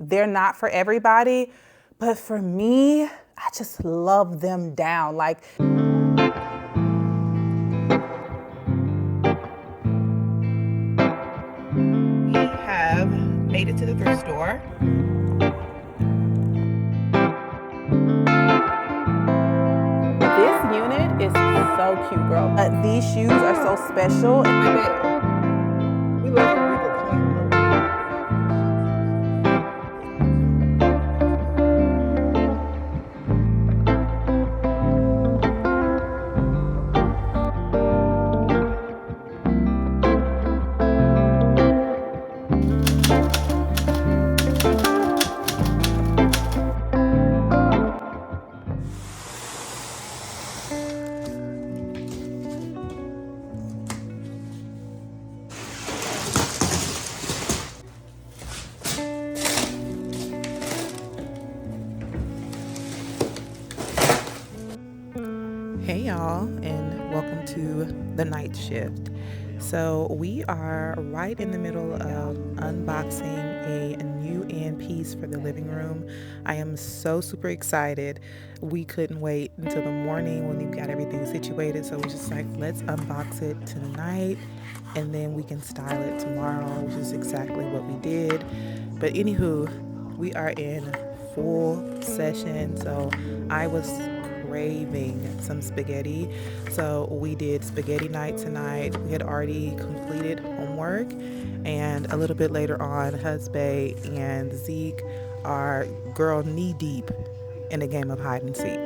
they're not for everybody, but for me, I just love them down. Like, we have made it to the thrift store. This unit is so cute, girl. These shoes are so special. We love them. Hey y'all, and welcome to the night shift. So we are right in the middle of unboxing a new end piece for the living room. I am so super excited. We couldn't wait until the morning when we got everything situated. So we're just like, let's unbox it tonight and then we can style it tomorrow, which is exactly what we did. But anywho, we are in full session. So I was craving some spaghetti, so we did spaghetti night tonight. We had already completed homework, and a little bit later on, Husband and Zeke are girl knee deep in a game of hide and seek.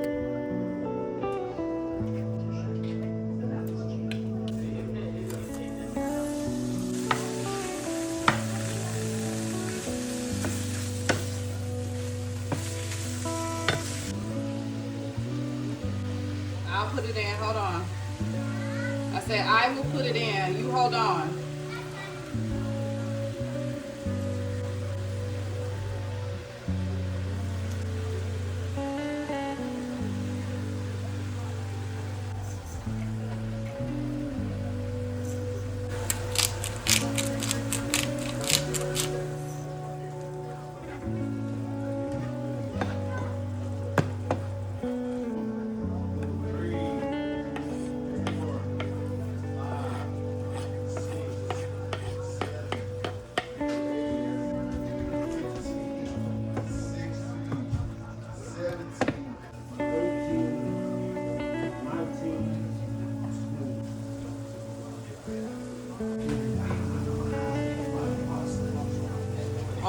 I'll put it in. Hold on. I said I will put it in. You hold on.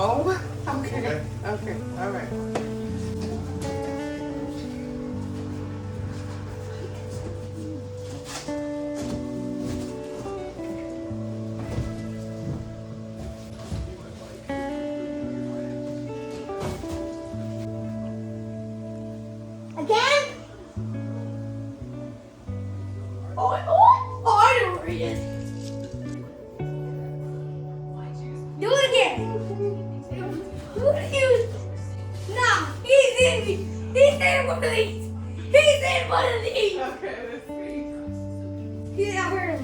Oh, okay. Okay, all right. Again? Oh, I know where he is. Do it again. Nah, he's in. He's in one of these. He's in one of these. Okay, let's see. He's out here.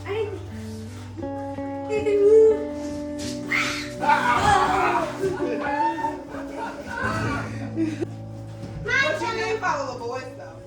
I need. He can move. But you didn't follow the voice though.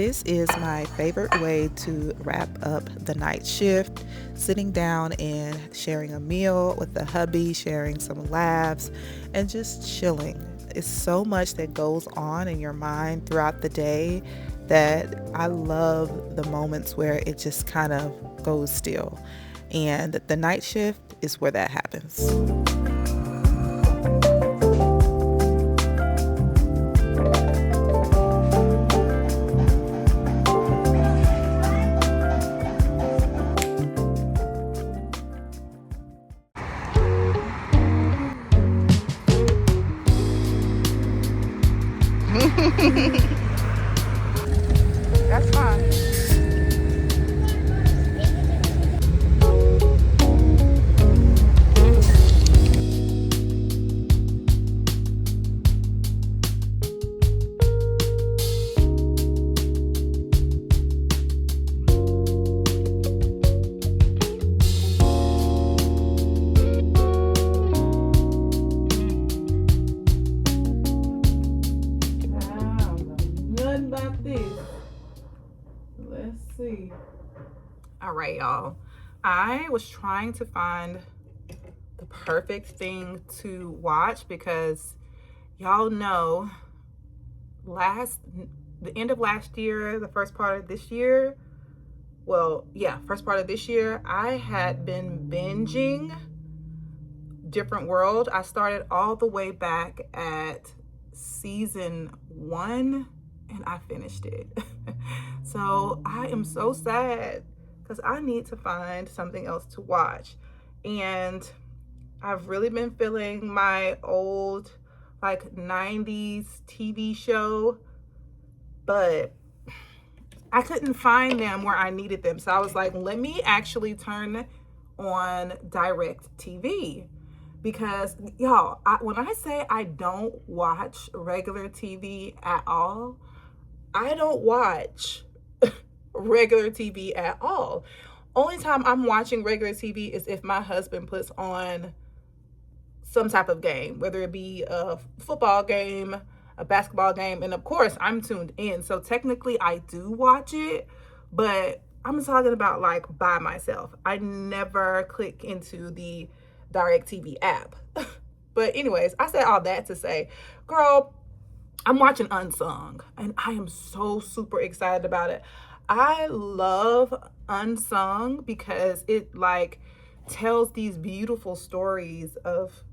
This is my favorite way to wrap up the night shift, sitting down and sharing a meal with the hubby, sharing some laughs, and just chilling. It's so much that goes on in your mind throughout the day that I love the moments where it just kind of goes still. And the night shift is where that happens. That's fine. All right, y'all. I was trying to find the perfect thing to watch because y'all know the end of last year, the first part of this year, first part of this year, I had been binging Different World. I started all the way back at season 1 and I finished it. So I am so sad because I need to find something else to watch. And I've really been feeling my old like 90s TV show, but I couldn't find them where I needed them. So I was like, let me actually turn on direct TV. Because y'all, when I say I don't watch regular TV at all, I don't watch regular TV at all. Only time I'm watching regular TV is if my husband puts on some type of game, whether it be a football game, a basketball game, and of course I'm tuned in. So technically I do watch it, but I'm talking about like by myself. I never click into the DirecTV app. But anyways, I said all that to say, girl, I'm watching Unsung and I am so super excited about it. I love Unsung because it like tells these beautiful stories of,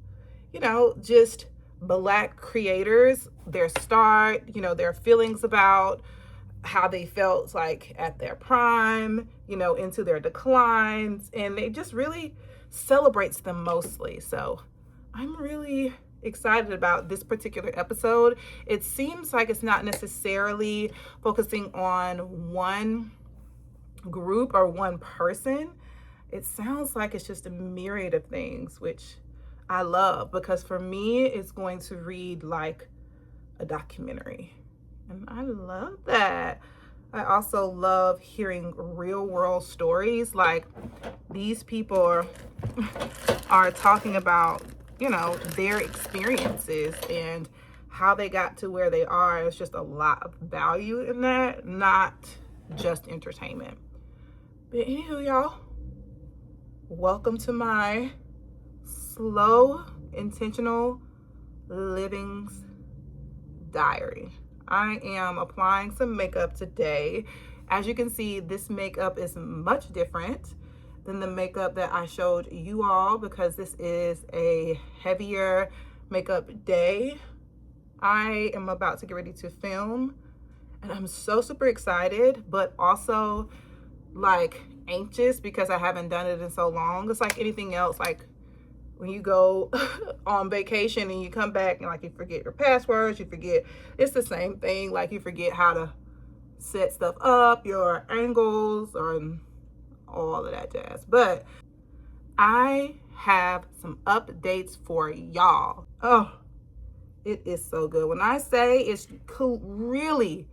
just Black creators, their start, their feelings about how they felt like at their prime, into their declines, and it just really celebrates them mostly. So I'm really excited about this particular episode. It seems like it's not necessarily focusing on one group or one person. It sounds like it's just a myriad of things, which I love, because for me, it's going to read like a documentary. And I love that. I also love hearing real world stories. Like these people are talking about, their experiences and how they got to where they are. It's just a lot of value in that, not just entertainment. But anywho, y'all, welcome to my slow, intentional living's diary. I am applying some makeup today. As you can see, this makeup is much different than the makeup that I showed you all because this is a heavier makeup day. I am about to get ready to film and I'm so super excited, but also like anxious because I haven't done it in so long. It's like anything else, like when you go on vacation and you come back and like you forget your passwords, it's the same thing. Like you forget how to set stuff up, your angles, or all of that jazz. But I have some updates for y'all. Oh, it is so good. When I say it's really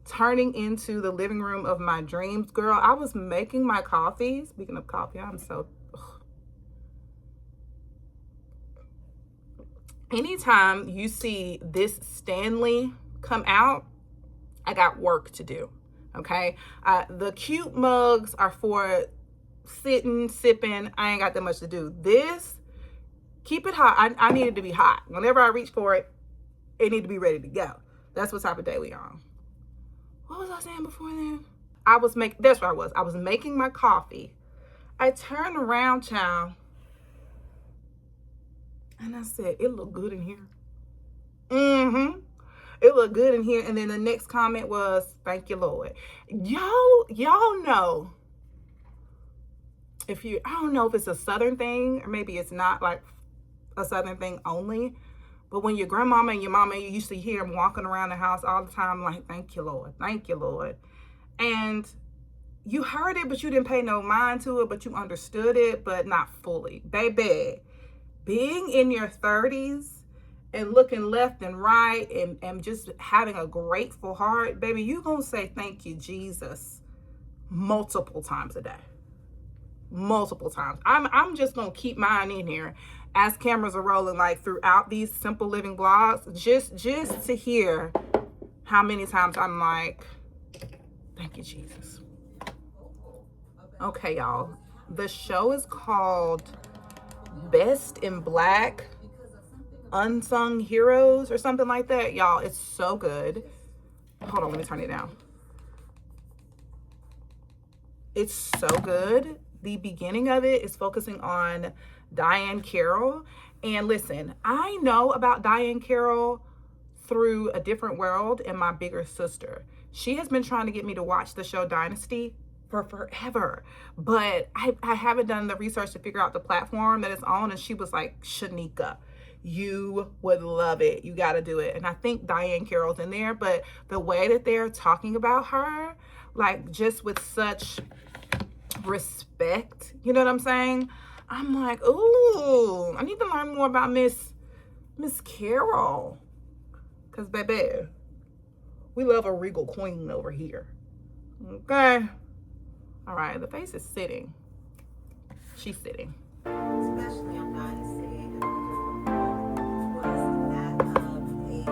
turning into the living room of my dreams, girl, I was making my coffee. Speaking of coffee, anytime you see this Stanley come out, I got work to do. okay? The cute mugs are for sitting, sipping. I ain't got that much to do. This, keep it hot. I need it to be hot. Whenever I reach for it, it need to be ready to go. That's what type of day we on. What was I saying before then? That's where I was. I was making my coffee. I turned around, child, and I said, it looked good in here. It looked good in here. And then the next comment was, thank you, Lord. Y'all know, I don't know if it's a Southern thing, or maybe it's not like a Southern thing only, but when your grandmama and your mama, you used to hear them walking around the house all the time like, thank you, Lord, thank you, Lord. And you heard it, but you didn't pay no mind to it, but you understood it, but not fully. Baby, being in your 30s and looking left and right and just having a grateful heart, baby, you gonna say thank you, Jesus, multiple times a day. Multiple times. I'm just gonna keep mine in here as cameras are rolling, like throughout these simple living vlogs, just to hear how many times I'm like, thank you, Jesus. Okay, y'all. The show is called Best in Black, Unsung Heroes or something like that. Y'all, it's so good. Hold on, let me turn it down. It's so good. The beginning of it is focusing on Diane Carroll. And listen, I know about Diane Carroll through a different world and my bigger sister. She has been trying to get me to watch the show Dynasty for forever, but I haven't done the research to figure out the platform that it's on. And she was like, Shanika, you would love it. You got to do it. And I think Diane Carroll's in there, but the way that they're talking about her, like just with such respect, you know what I'm saying? I'm like, ooh, I need to learn more about Miss Carroll. Cause baby, we love a regal queen over here. Okay. All right, the face is sitting. She's sitting. Especially on Dynasty, was that of a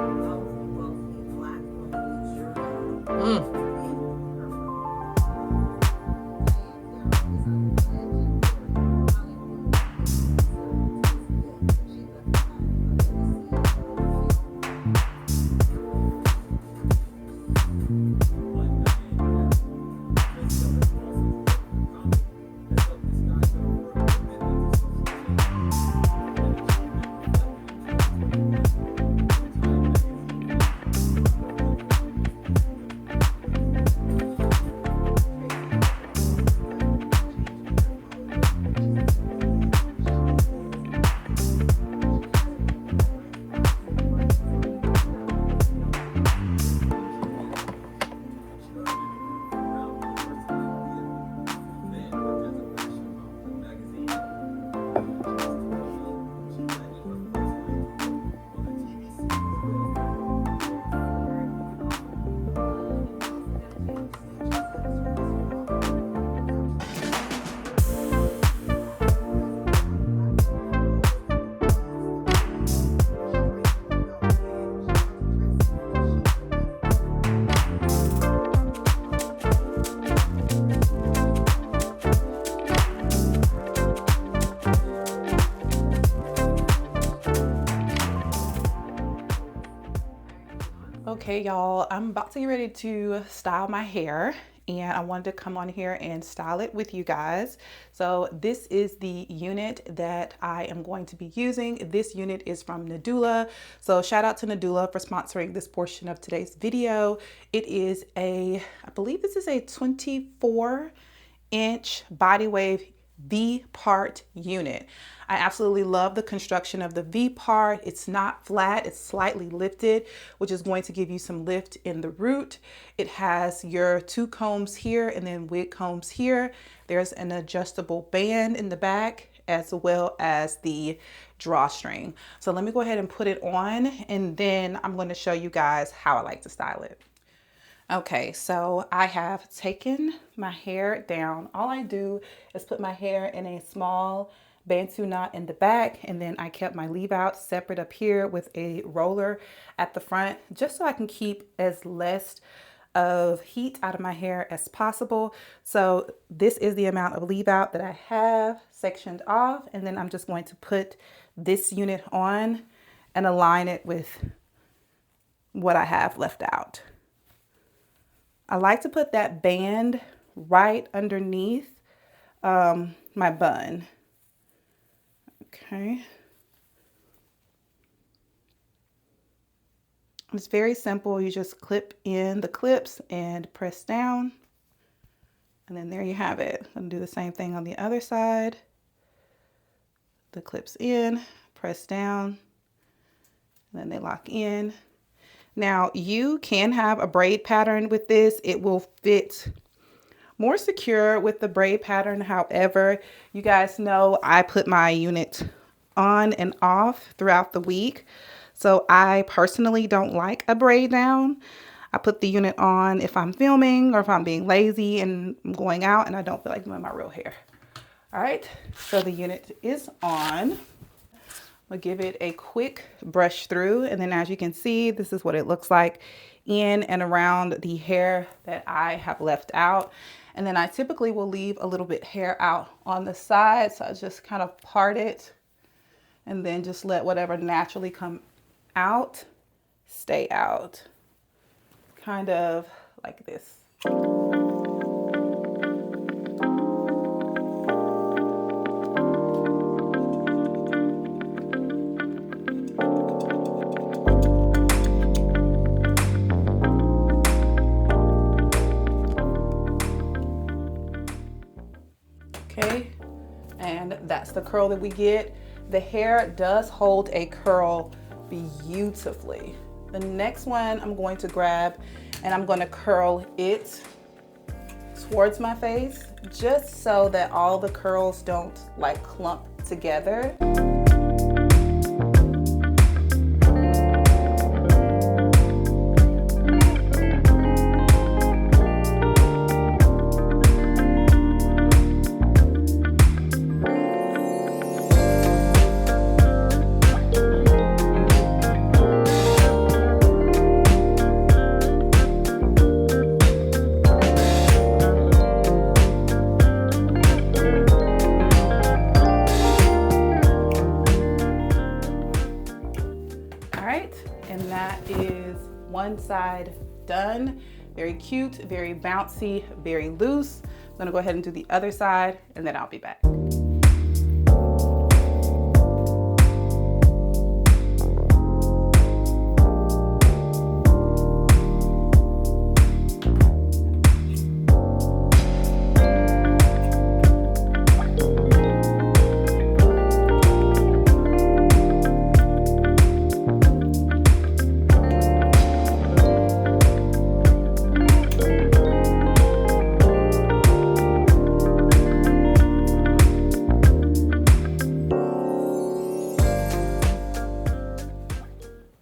wealthy black woman who's Okay, y'all, I'm about to get ready to style my hair, and I wanted to come on here and style it with you guys. So this is the unit that I am going to be using. This unit is from Nadula. So shout out to Nadula for sponsoring this portion of today's video. It is I believe this is a 24-inch body wave V-part unit. I absolutely love the construction of the V part. It's not flat, it's slightly lifted, which is going to give you some lift in the root. It has your 2 combs here and then wig combs here. There's an adjustable band in the back as well as the drawstring. So let me go ahead and put it on, and then I'm going to show you guys how I like to style it. Okay, so I have taken my hair down. All I do is put my hair in a small Bantu knot in the back, and then I kept my leave out separate up here with a roller at the front, just so I can keep as less of heat out of my hair as possible. So this is the amount of leave out that I have sectioned off. And then I'm just going to put this unit on and align it with what I have left out. I like to put that band right underneath my bun. Okay. It's very simple. You just clip in the clips and press down. And then there you have it. I'm gonna do the same thing on the other side. The clips in, press down, and then they lock in. Now you can have a braid pattern with this. It will fit more secure with the braid pattern. However, you guys know I put my unit on and off throughout the week. So I personally don't like a braid down. I put the unit on if I'm filming or if I'm being lazy and I'm going out and I don't feel like doing my real hair. All right, so the unit is on. I'll give it a quick brush through, and then as you can see, this is what it looks like in and around the hair that I have left out. And then I typically will leave a little bit hair out on the side, so I just kind of part it and then just let whatever naturally come out stay out, kind of like this. Okay, and that's the curl that we get. The hair does hold a curl beautifully. The next one I'm going to grab and I'm going to curl it towards my face just so that all the curls don't like clump together. One side done. Very cute, very bouncy, very loose. I'm gonna go ahead and do the other side and then I'll be back.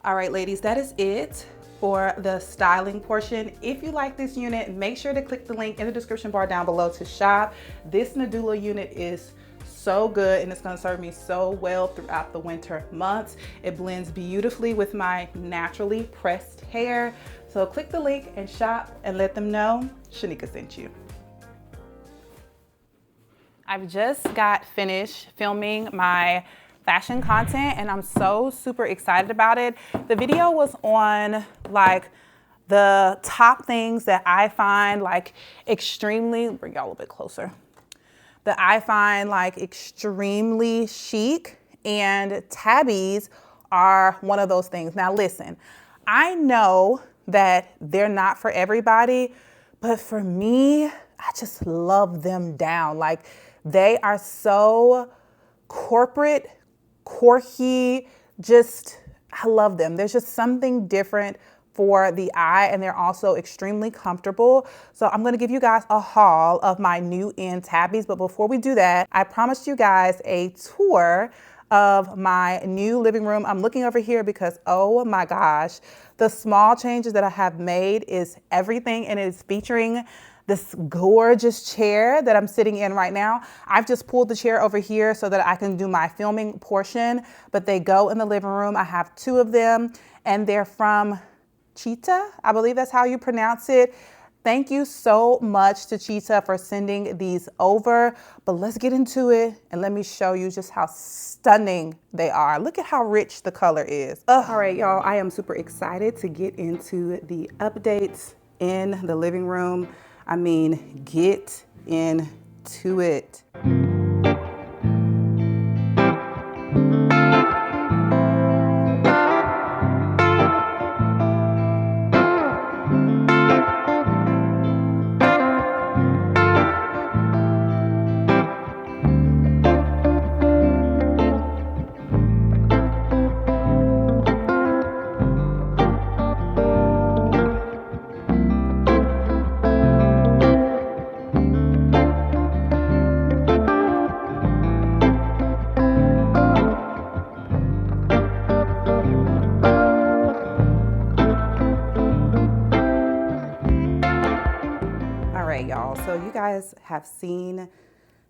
All right, ladies, that is it for the styling portion. If you like this unit, make sure to click the link in the description bar down below to shop. This Nadula unit is so good and it's gonna serve me so well throughout the winter months. It blends beautifully with my naturally pressed hair. So click the link and shop and let them know Shanika sent you. I've just got finished filming my fashion content and I'm so super excited about it. The video was on like the top things that I find like extremely, bring y'all a little bit closer, that I find like extremely chic, and tabbies are one of those things. Now listen, I know that they're not for everybody, but for me, I just love them down. Like they are so corporate, quirky, just, I love them. There's just something different for the eye and they're also extremely comfortable. So I'm gonna give you guys a haul of my new in tabbies. But before we do that, I promised you guys a tour of my new living room. I'm looking over here because, oh my gosh, the small changes that I have made is everything, and it is featuring this gorgeous chair that I'm sitting in right now. I've just pulled the chair over here so that I can do my filming portion, but they go in the living room. I have two of them and they're from Cheetah, I believe that's how you pronounce it. Thank you so much to Cheetah for sending these over, but let's get into it and let me show you just how stunning they are. Look at how rich the color is. Ugh. All right, y'all, I am super excited to get into the updates in the living room. I mean, get into it. Y'all, so you guys have seen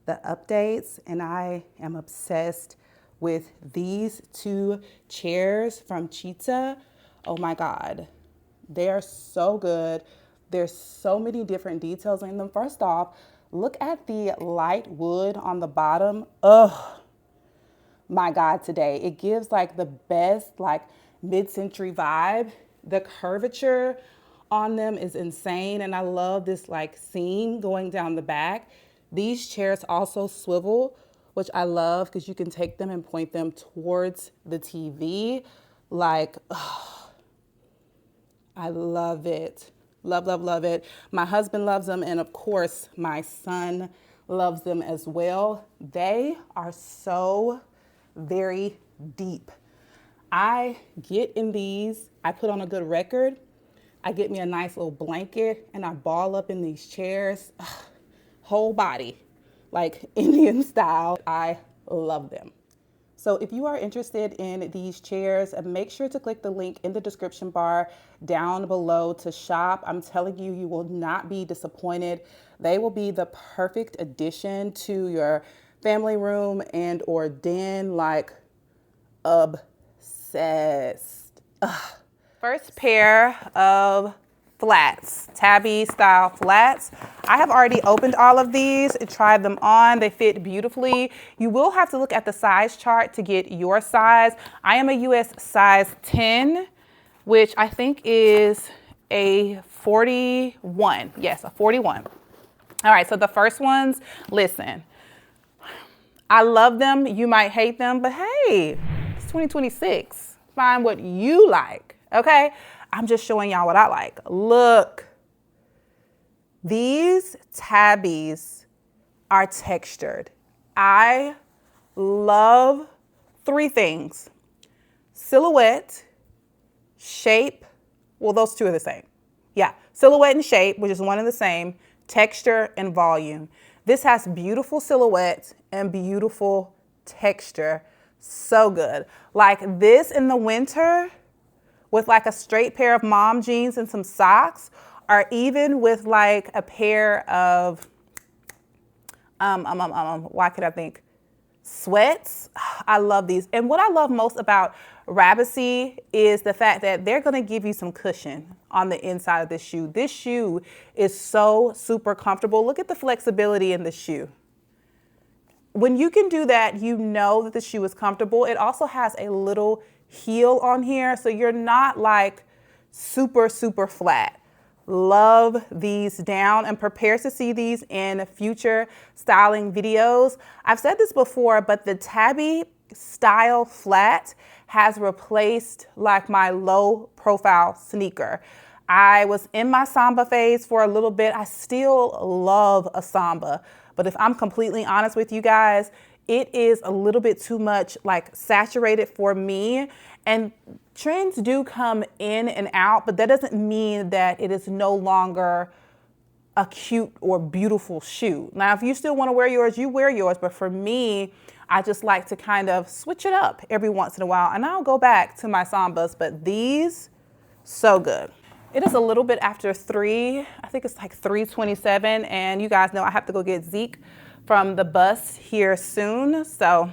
the updates and I am obsessed with these two chairs from Cheetah. Oh my God, they are so good. There's so many different details in them. First off, look at the light wood on the bottom. Oh my God, today it gives like the best like mid-century vibe. The curvature on them is insane, and I love this like seam going down the back. These chairs also swivel, which I love because you can take them and point them towards the TV. Like, oh, I love it. Love, love, love it. My husband loves them, and of course my son loves them as well. They are so very deep. I get in these, I put on a good record, I get me a nice little blanket, and I ball up in these chairs, whole body, like Indian style. I love them. So if you are interested in these chairs, make sure to click the link in the description bar down below to shop. I'm telling you, you will not be disappointed. They will be the perfect addition to your family room and or den, like obsessed. Ugh. First pair of flats, Tabby style flats. I have already opened all of these and tried them on. They fit beautifully. You will have to look at the size chart to get your size. I am a US size 10, which I think is a 41. Yes, a 41. All right, so the first ones, listen, I love them. You might hate them, but hey, it's 2026. Find what you like. Okay, I'm just showing y'all what I like. Look, these tabbies are textured. I love three things: silhouette, shape. Well, those two are the same. Yeah, silhouette and shape, which is one and the same, texture and volume. This has beautiful silhouette and beautiful texture. So good. Like this in the winter, with like a straight pair of mom jeans and some socks, or even with like a pair of, why could I think? Sweats. I love these. And what I love most about Raboesy is the fact that they're gonna give you some cushion on the inside of this shoe. This shoe is so super comfortable. Look at the flexibility in the shoe. When you can do that, you know that the shoe is comfortable. It also has a little heel on here, so you're not like super, super flat. Love these down and prepare to see these in future styling videos. I've said this before, but the Tabby style flat has replaced like my low profile sneaker. I was in my Samba phase for a little bit. I still love a Samba, but if I'm completely honest with you guys, it is a little bit too much like saturated for me, and trends do come in and out, but that doesn't mean that it is no longer a cute or beautiful shoe. Now, if you still want to wear yours, you wear yours, but for me, I just like to kind of switch it up every once in a while, and I'll go back to my Sambas, but these, so good. It is a little bit after 3, I think it's like 3:27, and you guys know I have to go get Zeke from the bus here soon, so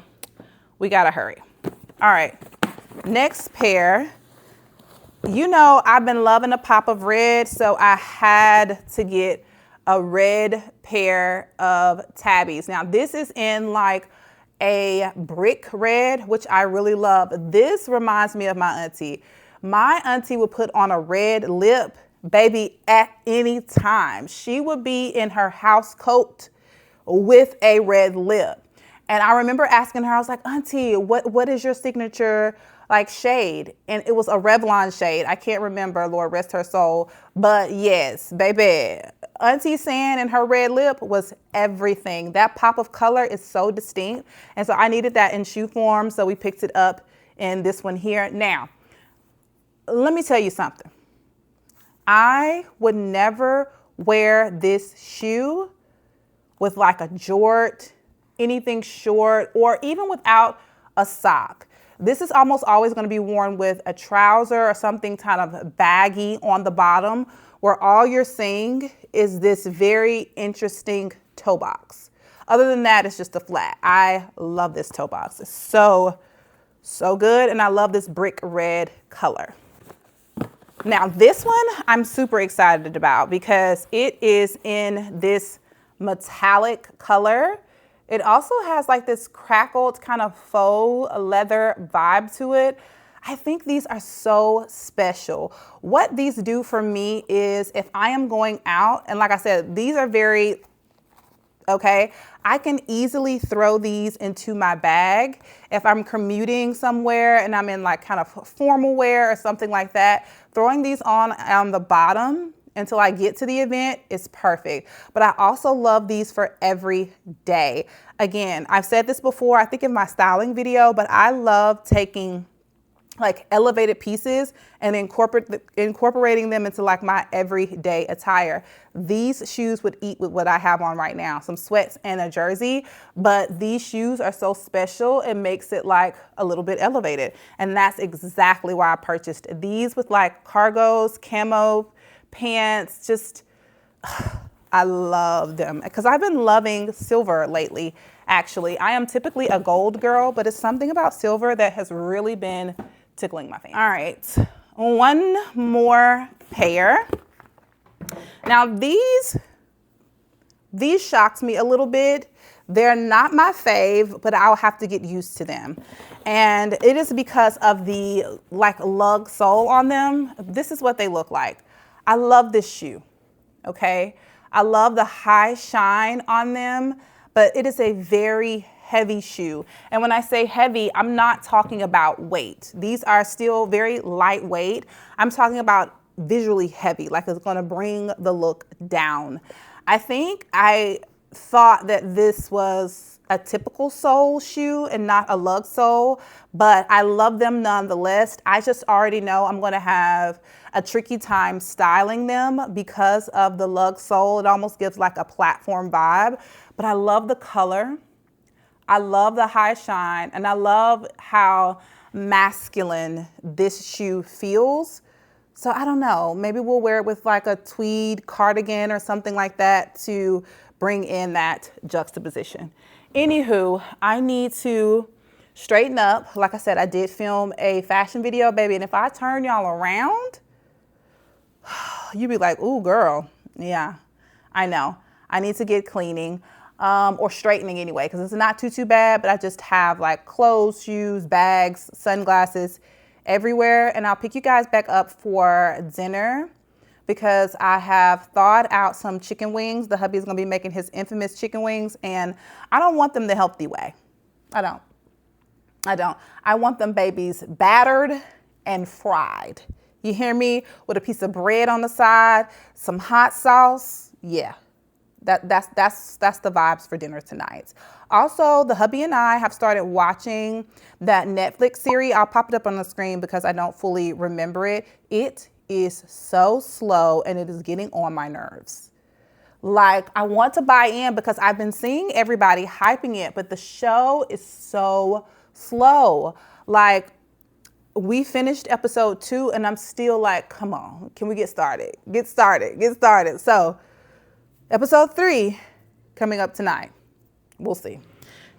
we gotta hurry. All right, next pair You know, I've been loving a pop of red, so I had to get a red pair of tabbies. Now, this is in like a brick red, which I really love. This reminds me of my auntie. My auntie would put on a red lip, baby, at any time. She would be in her house coat with a red lip. And I remember asking her, I was like, Auntie, what is your signature like shade? And it was a Revlon shade. I can't remember, Lord rest her soul. But yes, baby, Auntie San and her red lip was everything. That pop of color is so distinct. And so I needed that in shoe form. So we picked it up in this one here. Now, let me tell you something. I would never wear this shoe with like a jort, anything short, or even without a sock. This is almost always going to be worn with a trouser or something kind of baggy on the bottom, where all you're seeing is this very interesting toe box. Other than that, it's just a flat. I love this toe box. It's so good, and I love this brick red color. Now this one I'm super excited about because it is in this metallic color. It also has like this crackled kind of faux leather vibe to it. I think these are so special. What these do for me is if I am going out, and like I said, these are very, okay, I can easily throw these into my bag. If I'm commuting somewhere and I'm in like kind of formal wear or something like that, throwing these on the bottom until I get to the event is perfect. But I also love these for every day. Again, I've said this before, I think in my styling video, but I love taking like elevated pieces and incorporating them into like my everyday attire. These shoes would eat with what I have on right now, some sweats and a jersey, but these shoes are so special, it makes it like a little bit elevated. And that's exactly why I purchased these with like cargos, camo pants, just, I love them because I've been loving silver lately. Actually, I am typically a gold girl, but it's something about silver that has really been tickling my fancy. All right, one more pair. Now these shocked me a little bit. They're not my fave, but I'll have to get used to them. And it is because of the like lug sole on them. This is what they look like. I love this shoe, okay? I love the high shine on them, but it is a very heavy shoe. And when I say heavy, I'm not talking about weight. These are still very lightweight. I'm talking about visually heavy, like it's gonna bring the look down. I think I thought that this was a typical sole shoe and not a lug sole, but I love them nonetheless. I just already know I'm gonna have a tricky time styling them because of the lug sole. It almost gives like a platform vibe, but I love the color. I love the high shine, and I love how masculine this shoe feels. So I don't know, maybe we'll wear it with like a tweed cardigan or something like that to bring in that juxtaposition. Anywho, I need to straighten up. Like I said, I did film a fashion video, baby, and if I turn y'all around, you'd be like, ooh, girl. Yeah, I know. I need to get cleaning or straightening anyway, because it's not too bad, but I just have like clothes, shoes, bags, sunglasses everywhere. And I'll pick you guys back up for dinner because I have thawed out some chicken wings. The hubby is going to be making his infamous chicken wings, and I don't want them the healthy way. I don't. I want them babies battered and fried. You hear me? With a piece of bread on the side, some hot sauce. Yeah, that's the vibes for dinner tonight. Also, the hubby and I have started watching that Netflix series. I'll pop it up on the screen because I don't fully remember it. It is so slow and it is getting on my nerves. Like, I want to buy in because I've been seeing everybody hyping it, but the show is so slow. Like, we finished episode 2 and I'm still like, come on, can we get started? Get started. So episode 3 coming up tonight. We'll see.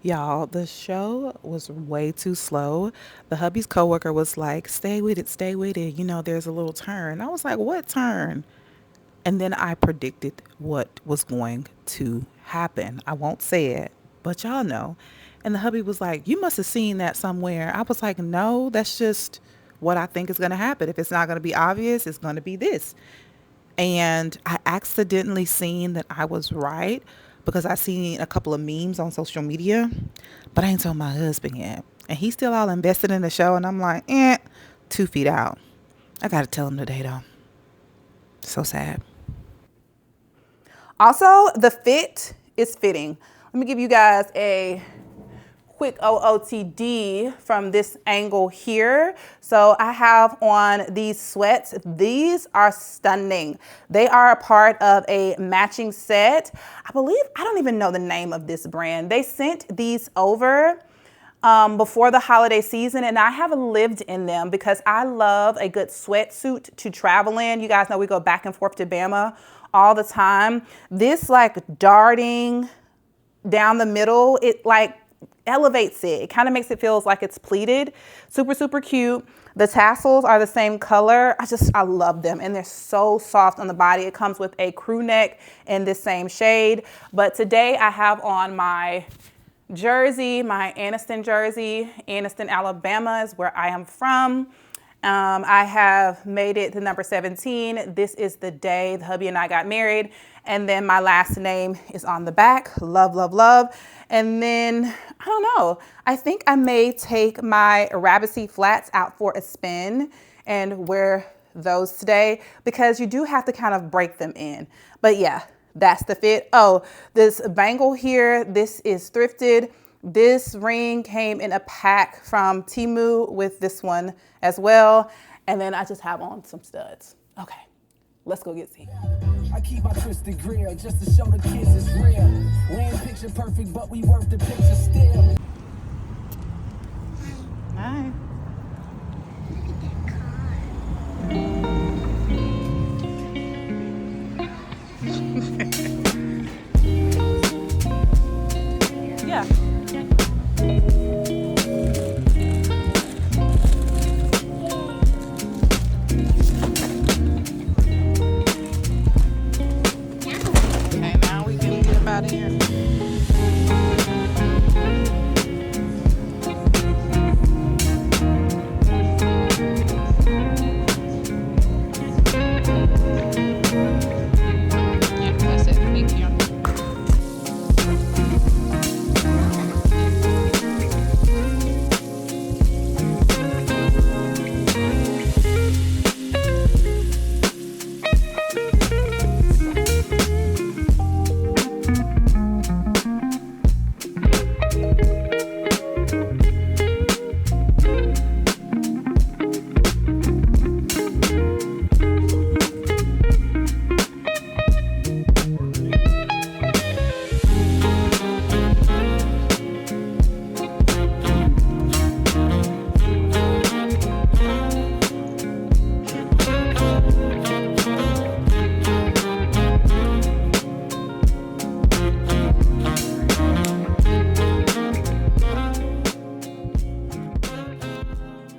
Y'all, the show was way too slow. The hubby's coworker was like, stay with it, stay with it. You know, there's a little turn. I was like, what turn? And then I predicted what was going to happen. I won't say it, but y'all know. And the hubby was like, you must have seen that somewhere. I was like, no, that's just what I think is going to happen. If it's not going to be obvious, it's going to be this. And I accidentally seen that I was right because I seen a couple of memes on social media, but I ain't told my husband yet. And he's still all invested in the show. And I'm like, 2 feet out. I got to tell him today though. So sad. Also, the fit is fitting. Let me give you guys a quick OOTD from this angle here. So I have on these sweats. These are stunning. They are a part of a matching set. I believe, I don't even know the name of this brand. They sent these over before the holiday season, and I have lived in them because I love a good sweatsuit to travel in. You guys know we go back and forth to Bama all the time. This like darting down the middle, it like elevates it. It kind of makes it feel like it's pleated. Super, super cute. The tassels are the same color. I love them. And they're so soft on the body. It comes with a crew neck in this same shade. But today I have on my jersey, my Anniston jersey. Anniston, Alabama is where I am from. I have made it to number 17. This is the day the hubby and I got married. And then my last name is on the back. Love, love, love. And then, I don't know, I think I may take my Raboesy flats out for a spin and wear those today because you do have to kind of break them in. But yeah, that's the fit. Oh, this bangle here, this is thrifted. This ring came in a pack from Temu with this one as well. And then I just have on some studs. Okay, let's go get Z. I keep my twisted grill just to show the kids it's real. We ain't picture perfect, but we worth the picture still. Hi. Yeah. Okay, now we can get up out of here. Yeah, that's it. Thank you.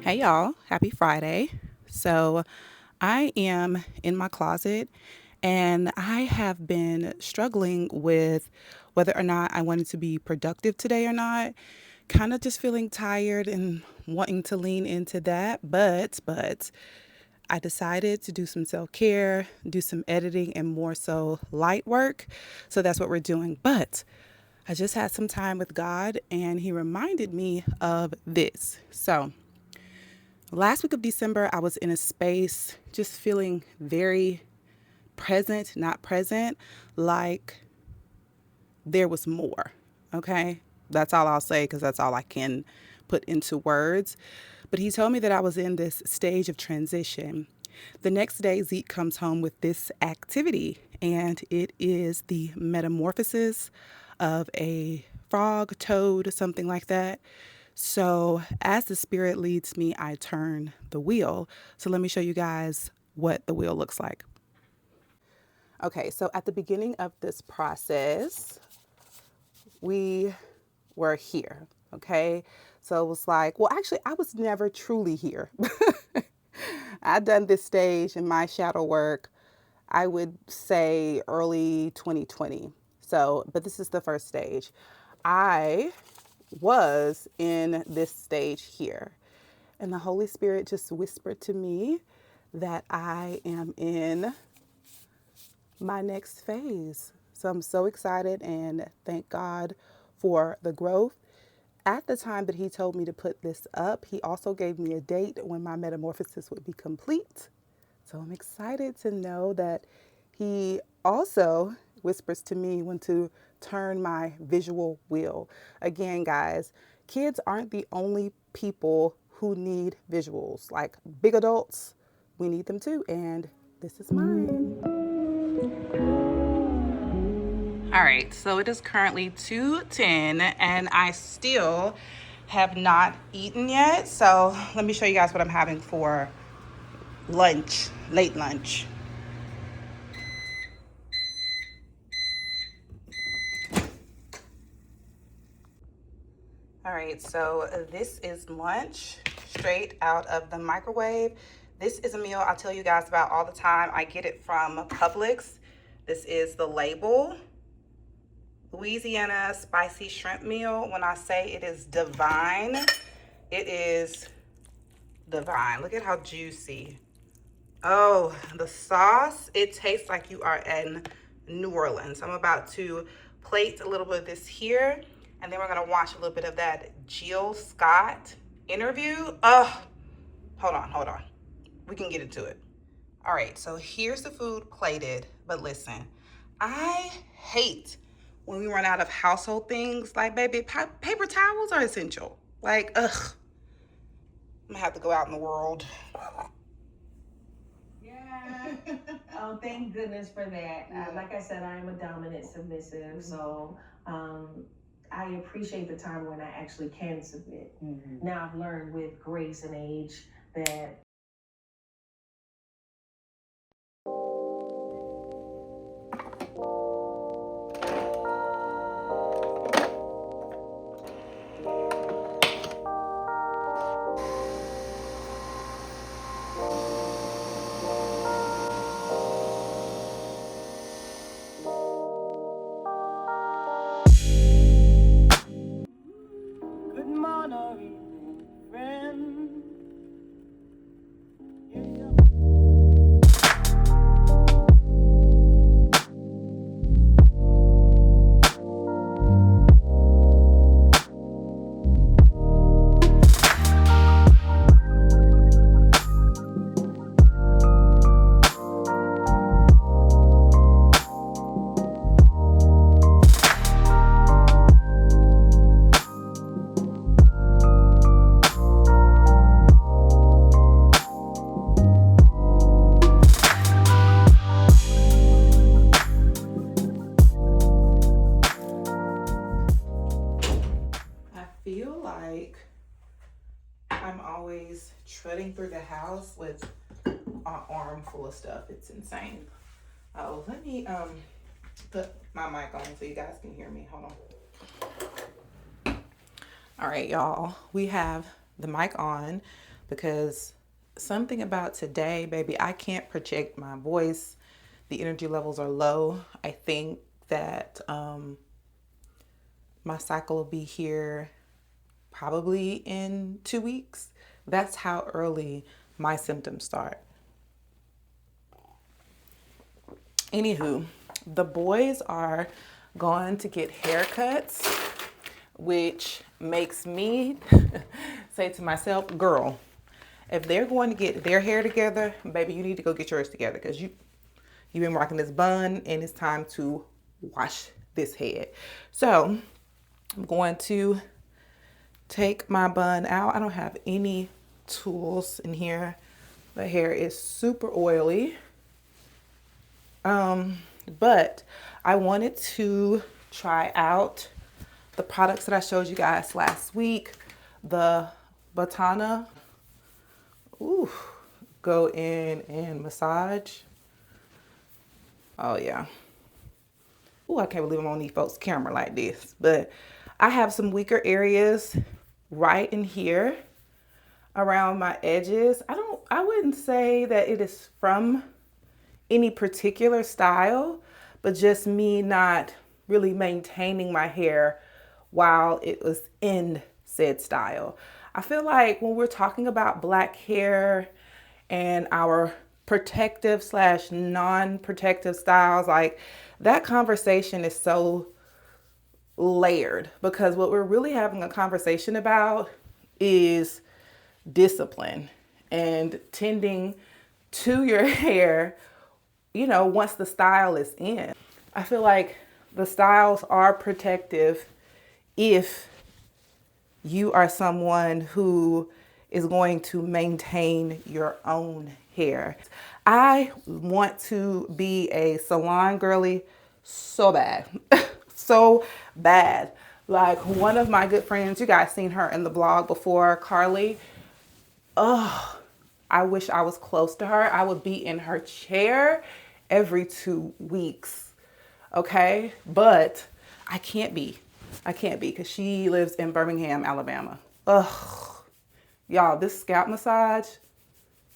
Hey y'all, happy Friday. So I am in my closet and I have been struggling with whether or not I wanted to be productive today or not. Kind of just feeling tired and wanting to lean into that, but I decided to do some self-care, do some editing and more so light work. So that's what we're doing. But I just had some time with God and he reminded me of this. So last week of December, I was in a space just feeling very present, not present, like there was more, okay? That's all I'll say because that's all I can put into words. But he told me that I was in this stage of transition. The next day, Zeke comes home with this activity, and it is the metamorphosis of a frog, toad, something like that. So as the spirit leads me, I turn the wheel. So let me show you guys what the wheel looks like. Okay, so at the beginning of this process, we were here, okay? So it was like, well, actually, I was never truly here. I've done this stage in my shadow work, I would say early 2020. So, but this is the first stage. I was in this stage here, and the Holy Spirit just whispered to me that I am in my next phase. So I'm so excited and thank God for the growth. At the time that he told me to put this up, he also gave me a date when my metamorphosis would be complete. So I'm excited to know that he also whispers to me when to turn my visual wheel. Again, guys, kids aren't the only people who need visuals. Like big adults, we need them too. And this is mine. All right, so it is currently 2:10 and I still have not eaten yet. So let me show you guys what I'm having for lunch, late lunch. All right, so this is lunch straight out of the microwave. This is a meal I tell you guys about all the time. I get it from Publix. This is the label. Louisiana spicy shrimp meal. When I say it is divine, it is divine. Look at how juicy. Oh, the sauce, it tastes like you are in New Orleans. I'm about to plate a little bit of this here, and then we're gonna watch a little bit of that Jill Scott interview. Hold on. We can get into it. All right, so here's the food plated, but listen, I hate when we run out of household things. Like, baby, paper towels are essential. Like, ugh, I'm gonna have to go out in the world. Yeah. Oh, thank goodness for that. Like I said, I am a dominant submissive, so I appreciate the time when I actually can submit. Now I've learned with grace and age that Good morning, friend. I feel like I'm always treading through the house with an arm full of stuff. It's insane. Oh, let me put my mic on so you guys can hear me. Hold on. All right, y'all. We have the mic on because something about today, baby, I can't project my voice. The energy levels are low. I think that my cycle will be here probably in 2 weeks. That's how early my symptoms start. Anywho, the boys are going to get haircuts, which makes me say to myself, girl, if they're going to get their hair together, baby, you need to go get yours together because you've been rocking this bun and it's time to wash this head. So I'm going to take my bun out. I don't have any tools in here. The hair is super oily. But I wanted to try out the products that I showed you guys last week. The Batana. Ooh, go in and massage. Oh yeah. Ooh, I can't believe I'm on these folks' camera like this. But I have some weaker areas right in here around my edges. I wouldn't say that it is from any particular style, but just me not really maintaining my hair while it was in said style. I feel like when we're talking about black hair and our protective / non-protective styles, like that conversation is so layered, because what we're really having a conversation about is discipline and tending to your hair, you know, once the style is in. I feel like the styles are protective if you are someone who is going to maintain your own hair. I want to be a salon girly so bad. So bad. Like one of my good friends, you guys seen her in the vlog before, Carly. Oh, I wish I was close to her. I would be in her chair every 2 weeks. Okay, but I can't be because she lives in Birmingham, Alabama. Ugh, y'all, this scalp massage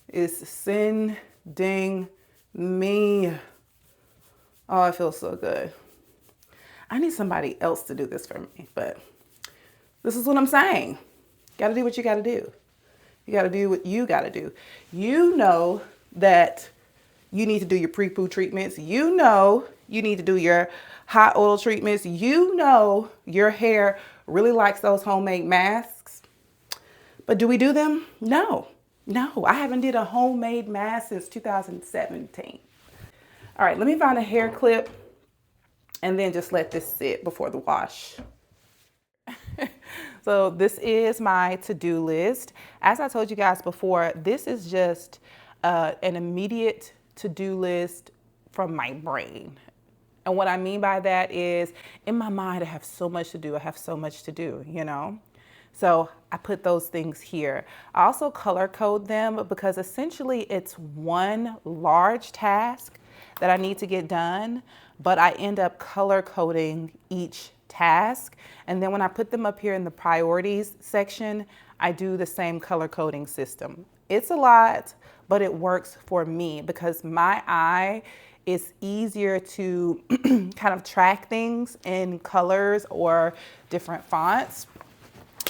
is sending me. Oh, it feels so good. I need somebody else to do this for me, but this is what I'm saying. You gotta do what you gotta do. You gotta do what you gotta do. You know that you need to do your pre-poo treatments. You know you need to do your hot oil treatments. You know your hair really likes those homemade masks. But do we do them? No. I haven't did a homemade mask since 2017. All right, let me find a hair clip and then just let this sit before the wash. So this is my to-do list. As I told you guys before, this is just an immediate to-do list from my brain. And what I mean by that is, in my mind, I have so much to do. I have so much to do, you know? So I put those things here. I also color code them because essentially it's one large task that I need to get done, but I end up color coding each task. And then when I put them up here in the priorities section, I do the same color coding system. It's a lot, but it works for me because my eye is easier to kind of track things in colors or different fonts.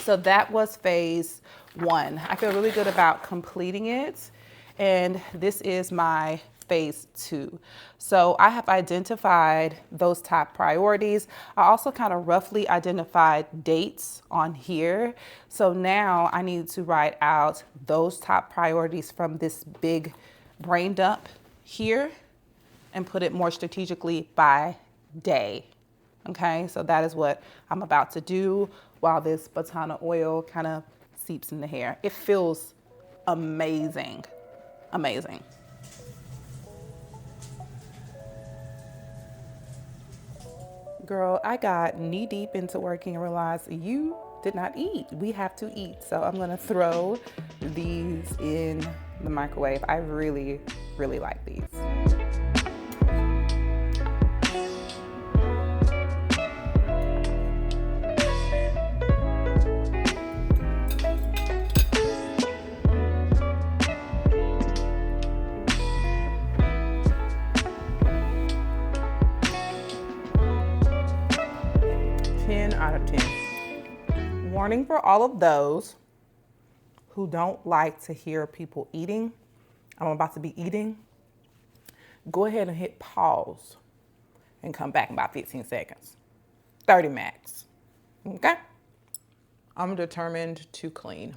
So that was phase 1. I feel really good about completing it. And this is my phase 2. So I have identified those top priorities. I also kind of roughly identified dates on here. So now I need to write out those top priorities from this big brain dump here and put it more strategically by day. Okay, so that is what I'm about to do while this Batana oil kind of seeps in the hair. It feels amazing, amazing. Girl, I got knee deep into working and realized you did not eat. We have to eat. So I'm gonna throw these in the microwave. I really, really like these. Out of 10. Warning for all of those who don't like to hear people eating. I'm about to be eating. Go ahead and hit pause and come back in about 15 seconds. 30 max. Okay? I'm determined to clean.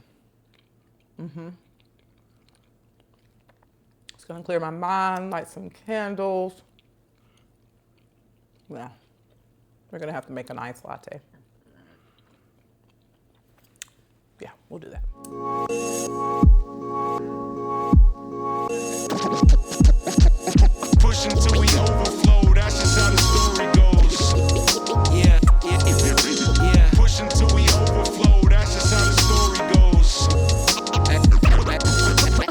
It's gonna clear my mind, light some candles. Yeah. We're gonna have to make an iced latte. Yeah, we'll do that. Push until we overflow, that's just how the story goes. Yeah. Push until we overflow, that's just how the story goes.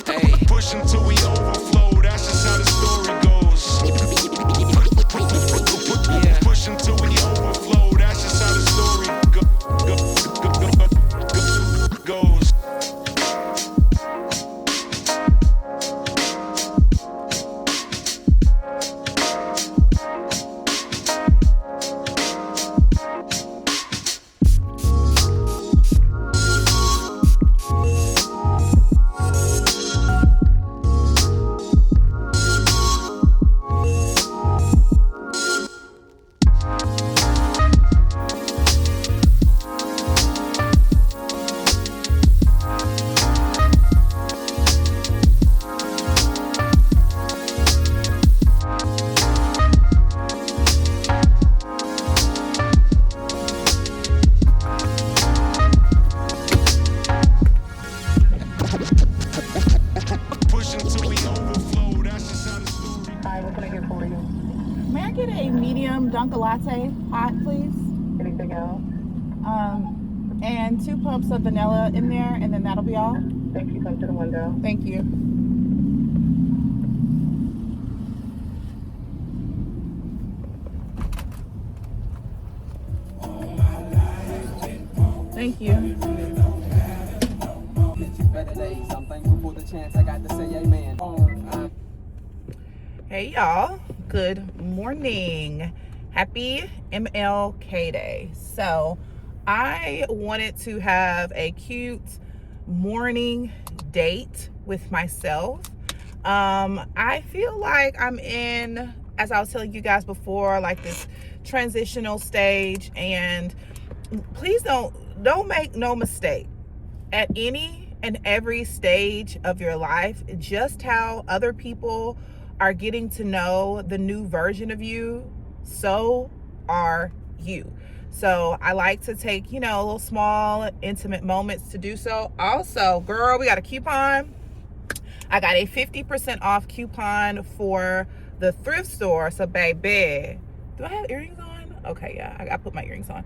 Hey. Push until we overflow, that's just how the story goes. Yeah. Push until we overflow, that's just how the story goes. medium Dunkin' Latte hot, please. Anything else? And 2 pumps of vanilla in there, and then that'll be all. Thank you. Come to the window. Thank you. Thank you. Hey y'all, good morning. Happy MLK Day. So I wanted to have a cute morning date with myself. I feel like I'm in, as I was telling you guys before, like this transitional stage, and please don't make no mistake. At any and every stage of your life, just how other people are getting to know the new version of you, so are you. So I like to take, little small intimate moments to do so. Also, girl, we got a coupon. I got a 50% off coupon for the thrift store. So baby, do I have earrings on? Okay, yeah, I put my earrings on.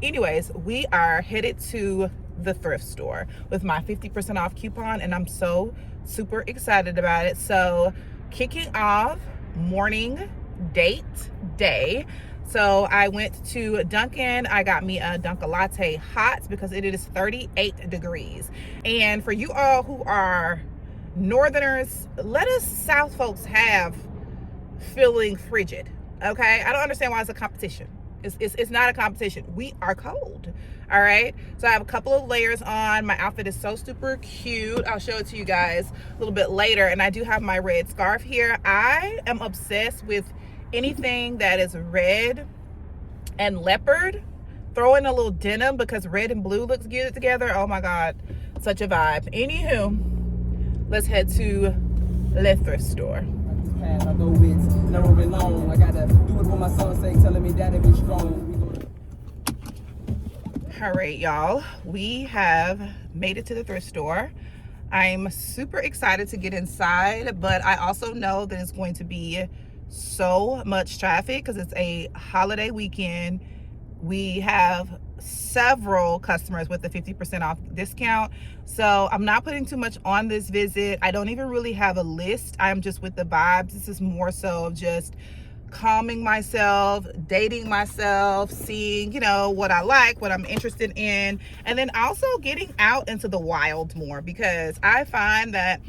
Anyways, we are headed to the thrift store with my 50% off coupon, and I'm so super excited about it. So kicking off morning date day. So I went to Dunkin'. I got me a Dunkin' Latte hot because it is 38 degrees. And for you all who are northerners, let us South folks have feeling frigid, okay? I don't understand why it's a competition. It's not a competition. We are cold, all right? So I have a couple of layers on. My outfit is so super cute. I'll show it to you guys a little bit later. And I do have my red scarf here. I am obsessed with anything that is red and leopard. Throw in a little denim because red and blue looks good together. Oh my God, such a vibe. Anywho, let's head to the thrift store. I go with, never been long. I gotta do what my son say, telling me that it be strong. All right, y'all, we have made it to the thrift store. I'm super excited to get inside, but I also know that it's going to be so much traffic because it's a holiday weekend. We have several customers with the 50% off discount. So I'm not putting too much on this visit. I don't even really have a list. I'm just with the vibes. This is more so of just calming myself, dating myself, seeing, what I like, what I'm interested in, and then also getting out into the wild more, because I find that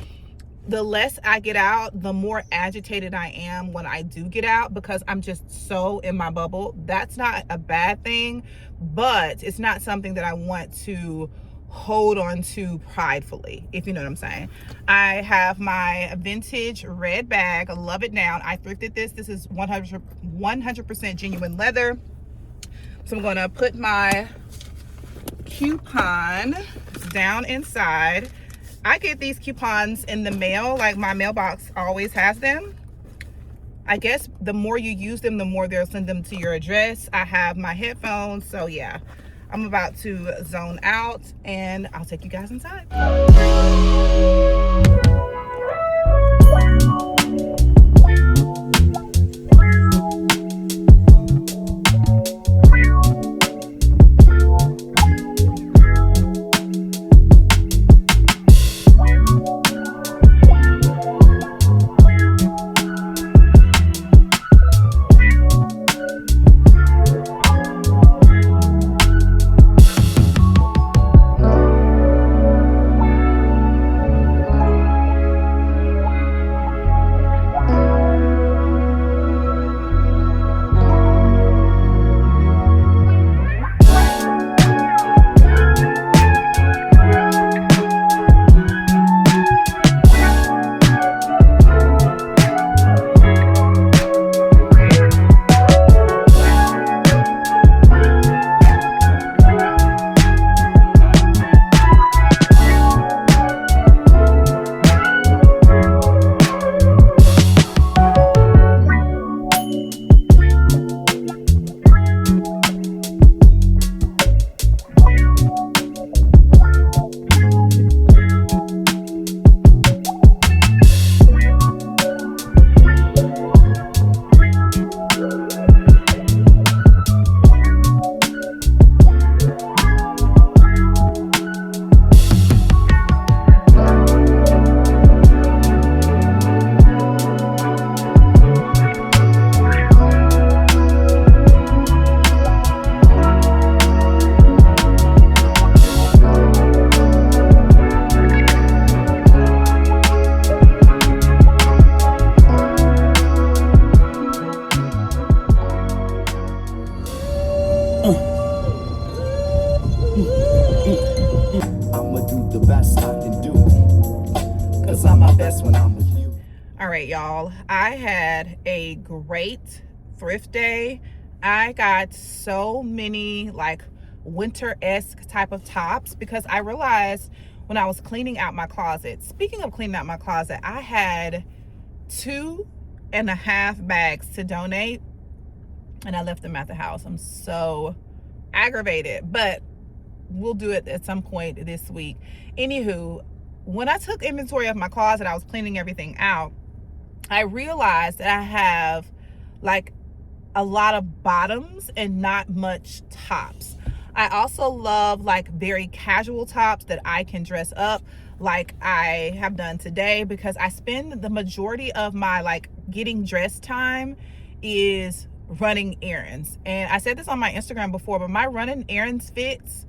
the less I get out, the more agitated I am when I do get out, because I'm just so in my bubble. That's not a bad thing, but it's not something that I want to hold on to pridefully, if you know what I'm saying. I have my vintage red bag. I love it now. I thrifted this. This is 100% genuine leather. So I'm gonna put my coupon down inside. I get these coupons in the mail, like my mailbox always has them. I guess the more you use them, the more they'll send them to your address. I have my headphones, so yeah, I'm about to zone out and I'll take you guys inside. All right, y'all. I had a great thrift day. I got so many like winter-esque type of tops because I realized when I was cleaning out my closet, speaking of cleaning out my closet, I had 2.5 bags to donate and I left them at the house. I'm so aggravated, but we'll do it at some point this week. Anywho, when I took inventory of my closet, I was cleaning everything out. I realized that I have like a lot of bottoms and not much tops. I also love like very casual tops that I can dress up like I have done today, because I spend the majority of my like getting dressed time is running errands. And I said this on my Instagram before, but my running errands fits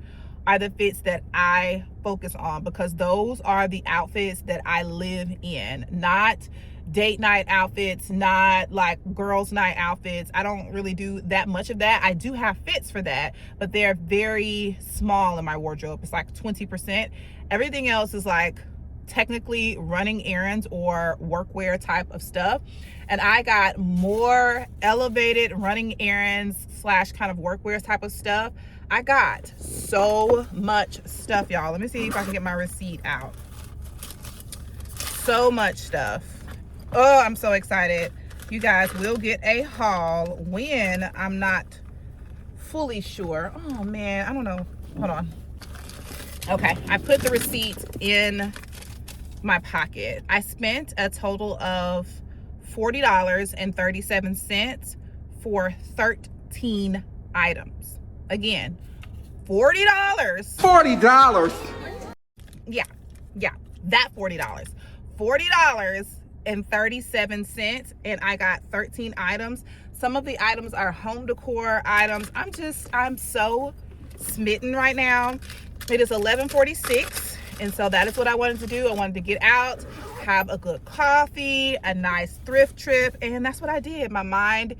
are the fits that I focus on, because those are the outfits that I live in, not date night outfits, not like girls night outfits. I don't really do that much of that. I do have fits for that, but they're very small in my wardrobe. It's like 20%. Everything else is like technically running errands or workwear type of stuff. And I got more elevated running errands slash kind of workwear type of stuff. I got so much stuff, y'all. Let me see if I can get my receipt out. So much stuff. Oh, I'm so excited. You guys will get a haul when I'm not fully sure. Oh man, I don't know. Hold on. Okay, I put the receipt in my pocket. I spent a total of $40.37 for 13 items. Again, $40. $40. Yeah, that $40. $40.37, and I got 13 items. Some of the items are home decor items. I'm so smitten right now. It is 11:46, and so that is what I wanted to do. I wanted to get out, have a good coffee, a nice thrift trip, and that's what I did. My mind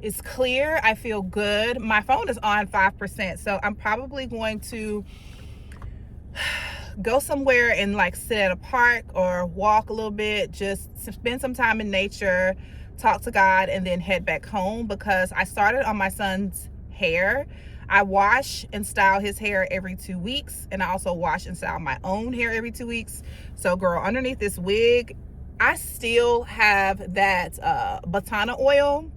is clear. I feel good. My phone is on 5%, so I'm probably going to go somewhere and like sit at a park or walk a little bit, just spend some time in nature, talk to God, and then head back home, because I started on my son's hair. I wash and style his hair every 2 weeks, and I also wash and style my own hair every 2 weeks. So girl, underneath this wig, I still have that Botana oil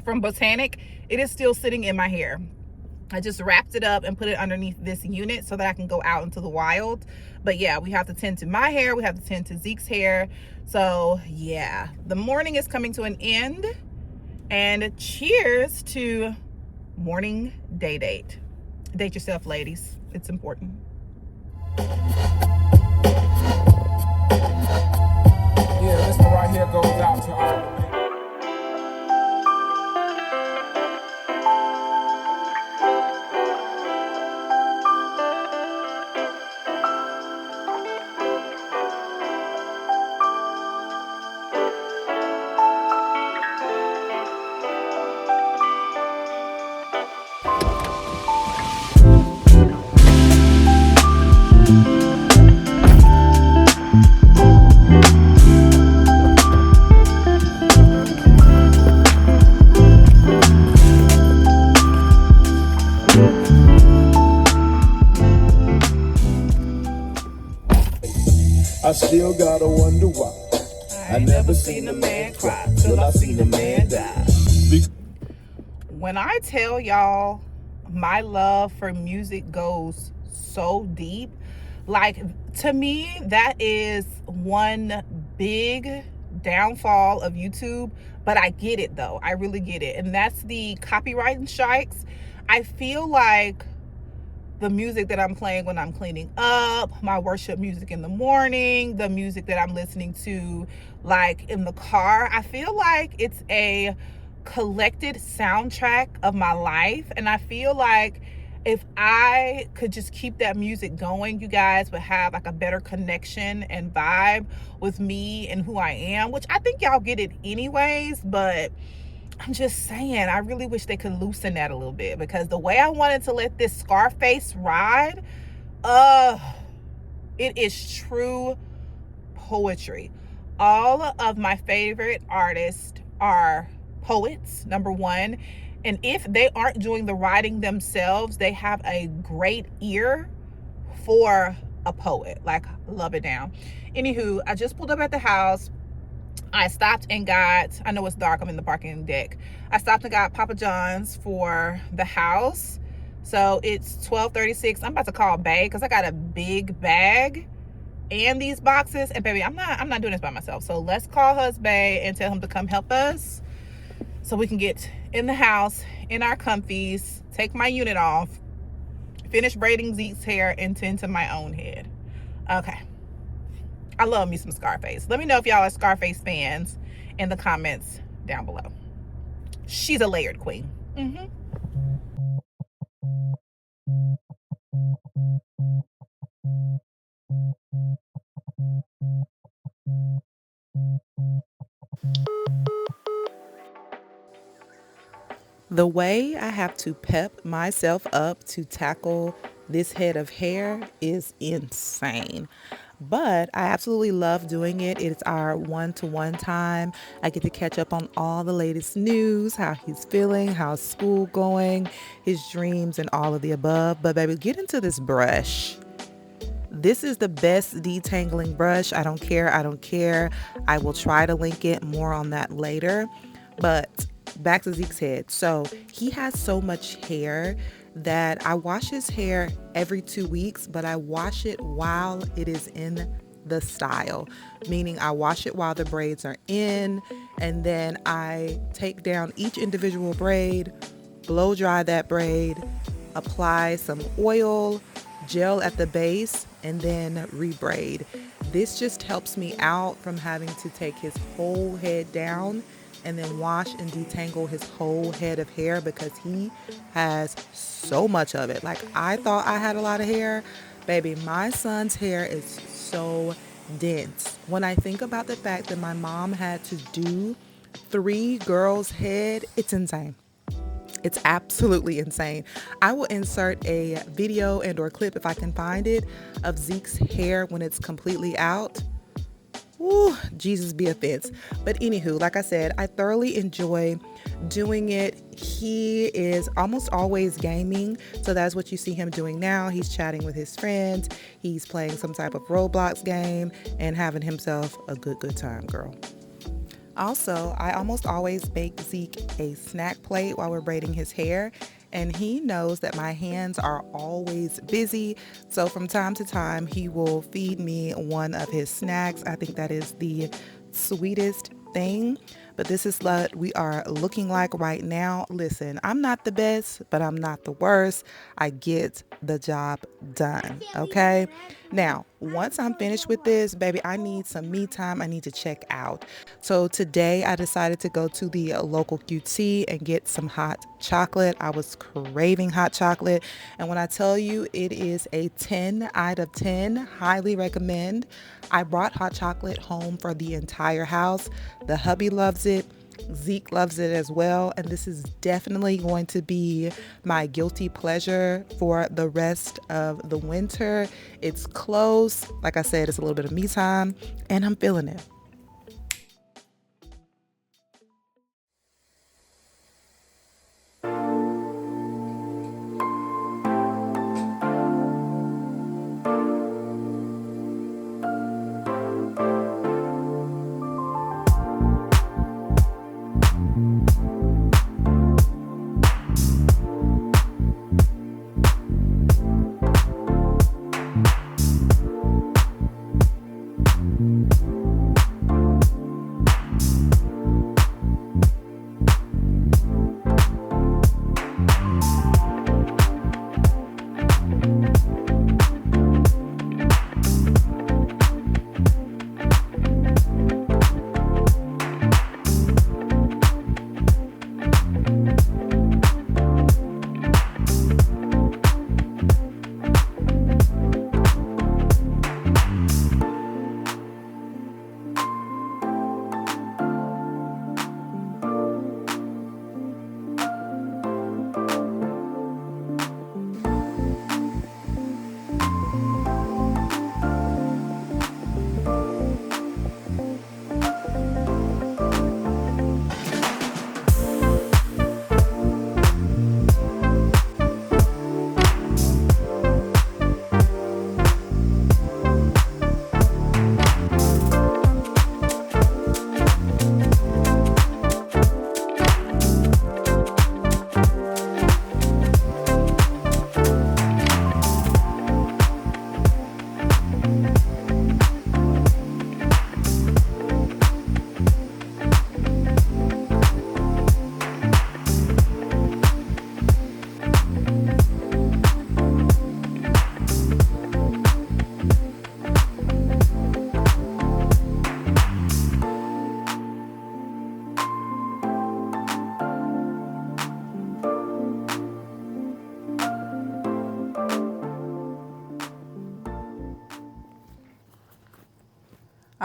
from Botanic. It is still sitting in my hair. I just wrapped it up and put it underneath this unit so that I can go out into the wild. But yeah, we have to tend to my hair. We have to tend to Zeke's hair. So yeah, the morning is coming to an end. And cheers to morning day date. Date yourself, ladies. It's important. Yeah, this one right here goes out to all the I still gotta wonder why I never seen a man cry till I seen a man die. When I tell y'all my love for music goes so deep, like to me that is one big downfall of YouTube, but I get it though. I really get it. And that's the copyright strikes. I feel like the music that I'm playing when I'm cleaning up, my worship music in the morning, the music that I'm listening to like in the car, I feel like it's a collected soundtrack of my life. And I feel like if I could just keep that music going, you guys would have like a better connection and vibe with me and who I am, which I think y'all get it anyways, but I'm just saying, I really wish they could loosen that a little bit, because the way I wanted to let this Scarface ride, it is true poetry. All of my favorite artists are poets, number one. And if they aren't doing the writing themselves, they have a great ear for a poet. Like, love it down. Anywho, I just pulled up at the house. I stopped and got, I know it's dark, I'm in the parking deck. I stopped and got Papa John's for the house. So it's 12:36. I'm about to call Bae because I got a big bag and these boxes. And baby, I'm not doing this by myself. So let's call husband and tell him to come help us so we can get in the house, in our comfies, take my unit off, finish braiding Zeke's hair, and tend to my own head. Okay. I love me some Scarface. Let me know if y'all are Scarface fans in the comments down below. She's a layered queen. The way I have to pep myself up to tackle this head of hair is insane. But I absolutely love doing it. It's our one-to-one time. I get to catch up on all the latest news, how he's feeling, how's school going, his dreams, and all of the above. But baby, get into this brush. This is the best detangling brush. I don't care. I will try to link it, more on that later. But back to Zeke's head. So he has so much hair that I wash his hair every 2 weeks, but I wash it while it is in the style, meaning I wash it while the braids are in, and then I take down each individual braid, blow dry that braid, apply some oil, gel at the base, and then rebraid. This just helps me out from having to take his whole head down and then wash and detangle his whole head of hair because he has so much of it. Like, I thought I had a lot of hair. Baby, my son's hair is so dense. When I think about the fact that my mom had to do 3 girls' head, it's insane. It's absolutely insane. I will insert a video and or clip, if I can find it, of Zeke's hair when it's completely out. Ooh, Jesus be offense. But anywho, like I said, I thoroughly enjoy doing it. He is almost always gaming, so that's what you see him doing now. He's chatting with his friends, he's playing some type of Roblox game and having himself a good time, girl. Also, I almost always bake Zeke a snack plate while we're braiding his hair, and he knows that my hands are always busy, so from time to time he will feed me one of his snacks. I think that is the sweetest thing. But this is what we are looking like right now. Listen, I'm not the best, but I'm not the worst. I get the job done, okay? Now, once I'm finished with this, baby, I need some me time. I need to check out. So today I decided to go to the local QT and get some hot chocolate. I was craving hot chocolate. And when I tell you it is a 10 out of 10, highly recommend. I brought hot chocolate home for the entire house. The hubby loves it. Zeke loves it as well, and this is definitely going to be my guilty pleasure for the rest of the winter. It's close. Like I said, it's a little bit of me time, and I'm feeling it.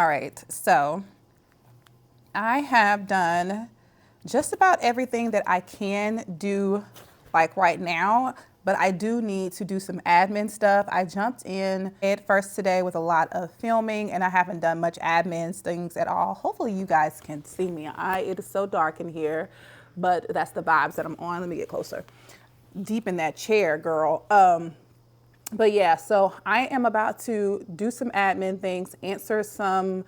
All right, so I have done just about everything that I can do like right now, but I do need to do some admin stuff. I jumped in head first today with a lot of filming, and I haven't done much admin things at all. Hopefully you guys can see me. It is so dark in here, but that's the vibes that I'm on. Let me get closer. Deep in that chair, girl. But yeah, so I am about to do some admin things, answer some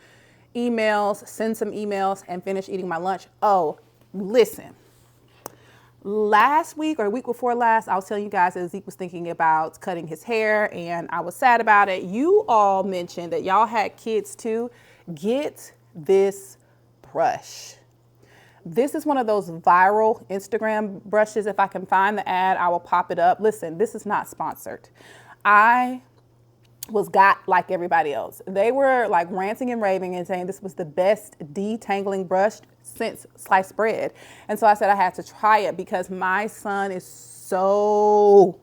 emails, send some emails, and finish eating my lunch. Oh, listen. Last week or week before last, I was telling you guys that Zeke was thinking about cutting his hair, and I was sad about it. You all mentioned that y'all had kids too. Get this brush. This is one of those viral Instagram brushes. If I can find the ad, I will pop it up. Listen, this is not sponsored. I got like everybody else. They were like ranting and raving and saying this was the best detangling brush since sliced bread. And so I said I had to try it because my son is so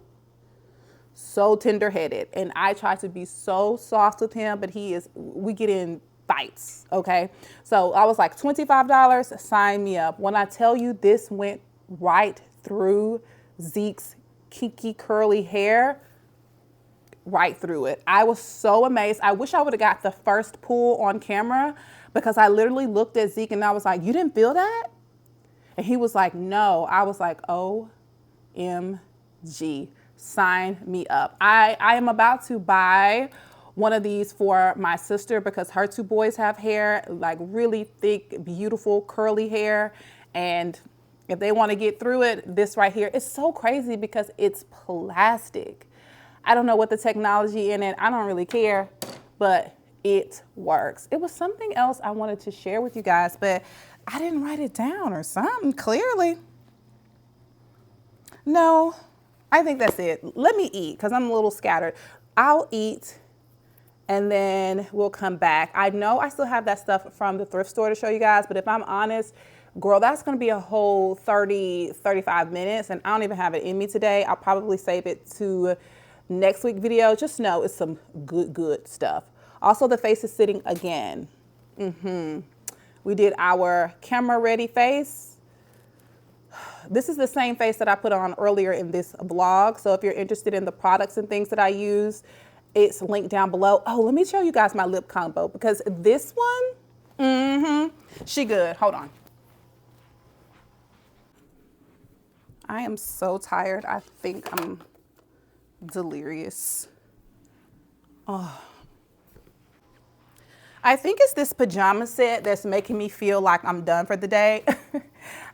tender-headed, and I try to be so soft with him, but we get in fights, okay? So I was like, $25, sign me up. When I tell you this went right through Zeke's kinky curly hair, right through it. I was so amazed. I wish I would have got the first pull on camera, because I literally looked at Zeke and I was like, you didn't feel that? And he was like, no. I was like, OMG, sign me up. I am about to buy one of these for my sister because her two boys have hair, like really thick, beautiful, curly hair. And if they want to get through it, this right here, it's so crazy because it's plastic. I don't know what the technology in it, I don't really care, but it works. It was something else I wanted to share with you guys, but I didn't write it down or something, clearly. No, I think that's it. Let me eat, because I'm a little scattered. I'll eat, and then we'll come back. I know I still have that stuff from the thrift store to show you guys, but if I'm honest, girl, that's going to be a whole 30, 35 minutes, and I don't even have it in me today. I'll probably save it to next week video. Just know it's some good stuff. Also, the face is sitting again. We did our camera ready face. This is the same face that I put on earlier in this vlog. So if you're interested in the products and things that I use, it's linked down below. Oh, let me show you guys my lip combo, because this one, she good. Hold on. I am so tired. I think I'm delirious. Oh. I think it's this pajama set that's making me feel like I'm done for the day.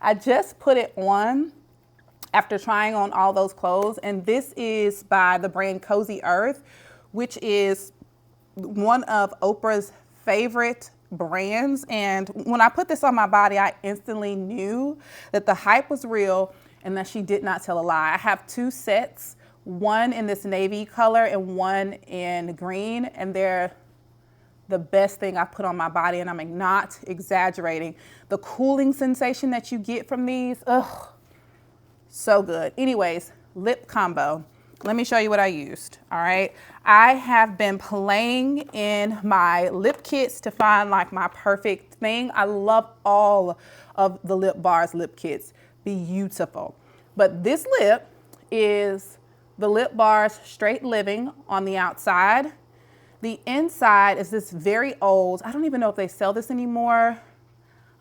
I just put it on after trying on all those clothes, and this is by the brand Cozy Earth, which is one of Oprah's favorite brands. And when I put this on my body, I instantly knew that the hype was real and that she did not tell a lie. I have two sets, one in this navy color and one in green, and they're the best thing I've put on my body, and I'm not exaggerating. The cooling sensation that you get from these, ugh, so good. Anyways, lip combo. Let me show you what I used, all right? I have been playing in my lip kits to find like my perfect thing. I love all of the Lip Bar's lip kits, beautiful. But this lip is the Lip Bar's Straight Living on the outside. The inside is this very old, I don't even know if they sell this anymore.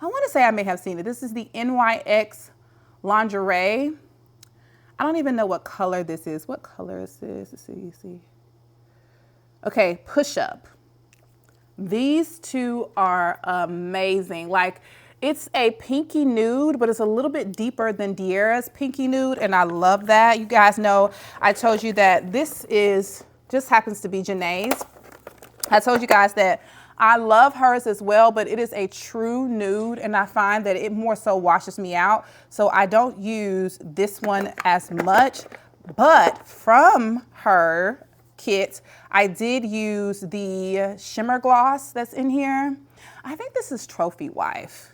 I want to say I may have seen it. This is the NYX Lingerie. I don't even know what color this is. What color is this? Let's see. Okay, Push Up. These two are amazing. Like, it's a pinky nude, but it's a little bit deeper than Diera's pinky nude, and I love that. You guys know I told you that this just happens to be Janae's. I told you guys that I love hers as well, but it is a true nude, and I find that it more so washes me out. So I don't use this one as much, but from her kit, I did use the shimmer gloss that's in here. I think this is Trophy Wife.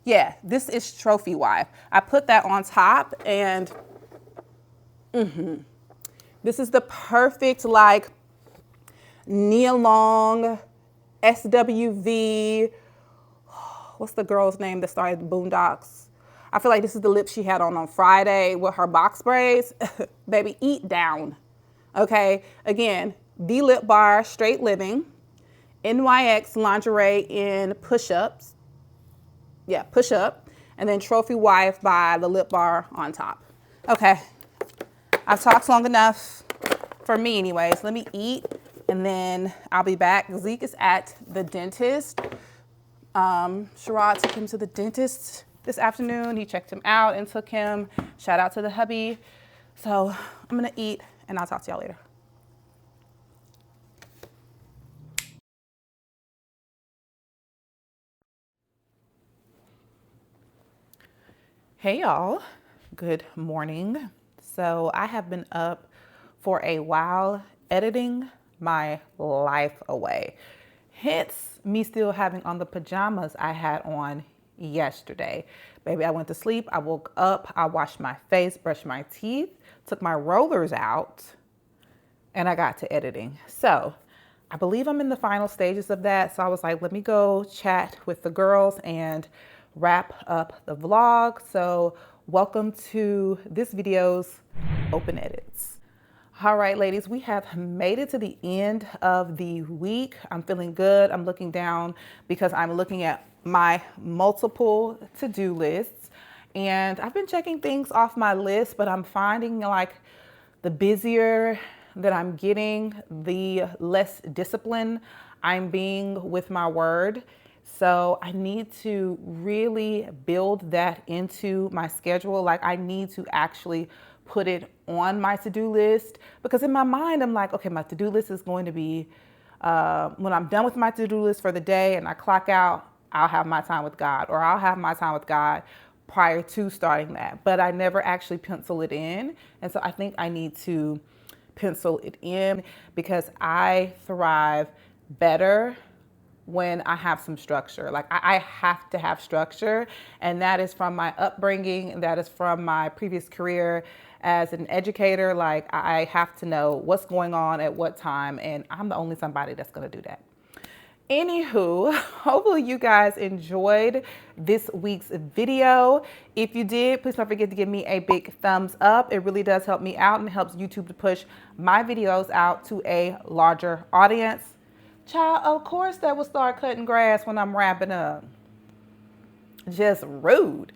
Yeah, this is Trophy Wife. I put that on top, and this is the perfect like knee long SWV. What's the girl's name that started Boondocks? I feel like this is the lip she had on Friday with her box braids. Baby, eat down. Okay, again, the Lip Bar Straight Living, NYX lingerie in push-ups. Yeah, push up. And then Trophy Wife by the Lip Bar on top. Okay, I've talked long enough for me anyways. Let me eat and then I'll be back. Zeke is at the dentist. Sherrod took him to the dentist this afternoon. He checked him out and took him. Shout out to the hubby. So I'm gonna eat and I'll talk to y'all later. Hey y'all, good morning. So I have been up for a while editing my life away. Hence me still having on the pajamas I had on yesterday. Baby, I went to sleep, I woke up, I washed my face, brushed my teeth, took my rollers out, and I got to editing. So I believe I'm in the final stages of that. So I was like, let me go chat with the girls and wrap up the vlog. So welcome to this video's open edits. All right, ladies, we have made it to the end of the week. I'm feeling good. I'm looking down because I'm looking at my multiple to-do lists, and I've been checking things off my list, but I'm finding like the busier that I'm getting, the less disciplined I'm being with my word. So I need to really build that into my schedule. Like I need to actually put it on my to-do list, because in my mind, I'm like, okay, my to-do list is going to be, when I'm done with my to-do list for the day and I clock out, I'll have my time with God, or I'll have my time with God prior to starting that. But I never actually pencil it in. And so I think I need to pencil it in, because I thrive better when I have some structure. Like I have to have structure, and that is from my upbringing, that is from my previous career as an educator. Like I have to know what's going on at what time, and I'm the only somebody that's gonna do that. Anywho, hopefully you guys enjoyed this week's video. If you did, please don't forget to give me a big thumbs up. It really does help me out and helps YouTube to push my videos out to a larger audience. Child, of course that will start cutting grass when I'm wrapping up. Just rude.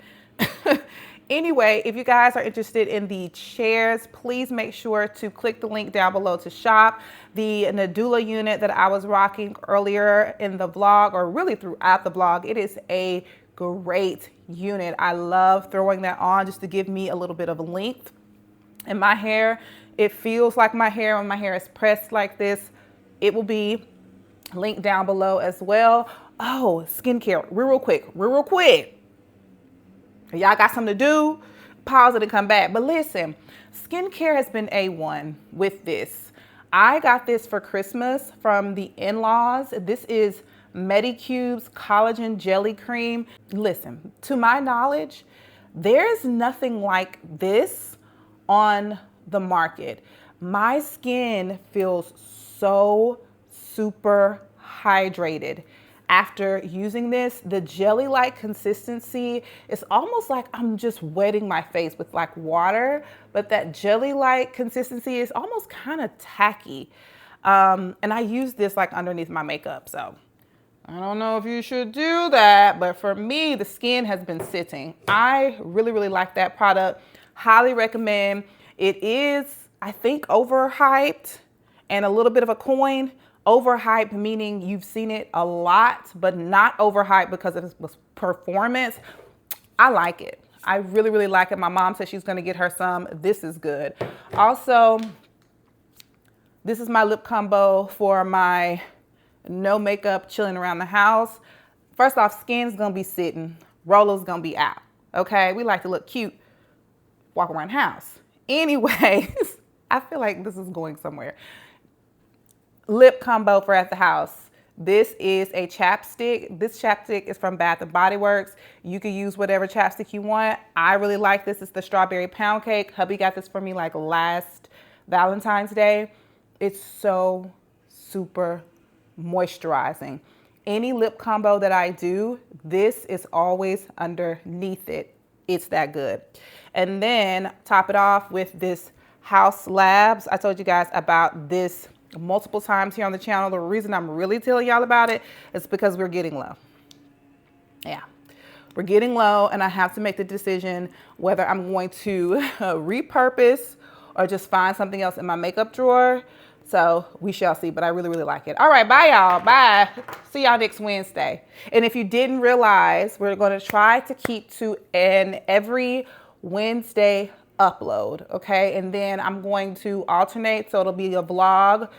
Anyway, if you guys are interested in the chairs, please make sure to click the link down below to shop. The Nadula unit that I was rocking earlier in the vlog, or really throughout the vlog, it is a great unit. I love throwing that on just to give me a little bit of length in my hair. It feels like my hair when my hair is pressed like this. It will be linked down below as well. Oh, skincare, real quick. Y'all got something to do, pause it and come back. But listen, skincare has been A1 with this. I got this for Christmas from the in-laws. This is Medicube's Collagen Jelly Cream. Listen, to my knowledge, there's nothing like this on the market. My skin feels so super hydrated after using this. The jelly-like consistency is almost like I'm just wetting my face with like water, but that jelly-like consistency is almost kind of tacky. And I use this like underneath my makeup, so I don't know if you should do that, but for me, the skin has been sitting. I really, really like that product. Highly recommend. It is, I think, overhyped and a little bit of a coin. Overhyped meaning you've seen it a lot, but not overhyped because of its performance. I like it. I really, really like it. My mom said she's gonna get her some. This is good. Also, this is my lip combo for my no makeup chilling around the house. First off, skin's gonna be sitting, roller's gonna be out. Okay, we like to look cute, walk around the house. Anyways, I feel like this is going somewhere. Lip combo for at the house. This is a chapstick. This chapstick is from Bath & Body Works. You can use whatever chapstick you want. I really like this. It's the strawberry pound cake. Hubby got this for me like last Valentine's Day. It's so super moisturizing. any lip combo that I do, this is always underneath it. It's that good. And then top it off with this House Labs. I told you guys about this multiple times here on the channel. The reason I'm really telling y'all about it is because we're getting low. Yeah, we're getting low, and I have to make the decision whether I'm going to repurpose or just find something else in my makeup drawer. So we shall see, but I really, really like it. All right, bye y'all, bye. See y'all next Wednesday. And if you didn't realize, we're gonna try to keep to an every Wednesday upload, okay? And then I'm going to alternate, so it'll be a vlog,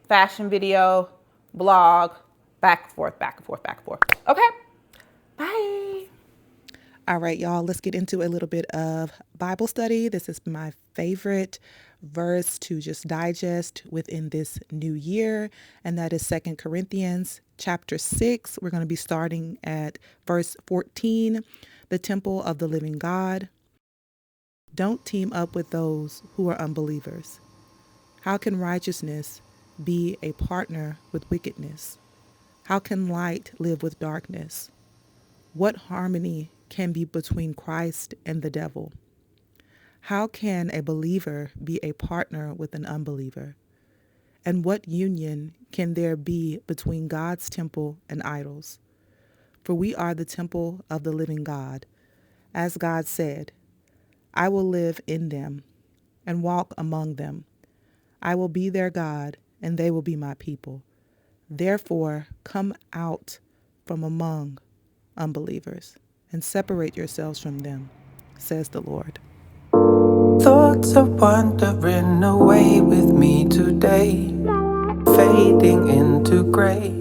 fashion video, vlog, back and forth, back and forth, back and forth. Okay, bye. All right, y'all, let's get into a little bit of Bible study. This is my favorite verse to just digest within this new year, and that is 2 Corinthians chapter 6. We're going to be starting at verse 14, the temple of the living God. Don't team up with those who are unbelievers. How can righteousness be a partner with wickedness? How can light live with darkness? What harmony can be between Christ and the devil? How can a believer be a partner with an unbeliever? And what union can there be between God's temple and idols? For we are the temple of the living God. As God said, I will live in them and walk among them. I will be their God, and they will be my people. Therefore, come out from among unbelievers and separate yourselves from them, says the Lord. Thoughts are wandering away with me today, fading into gray.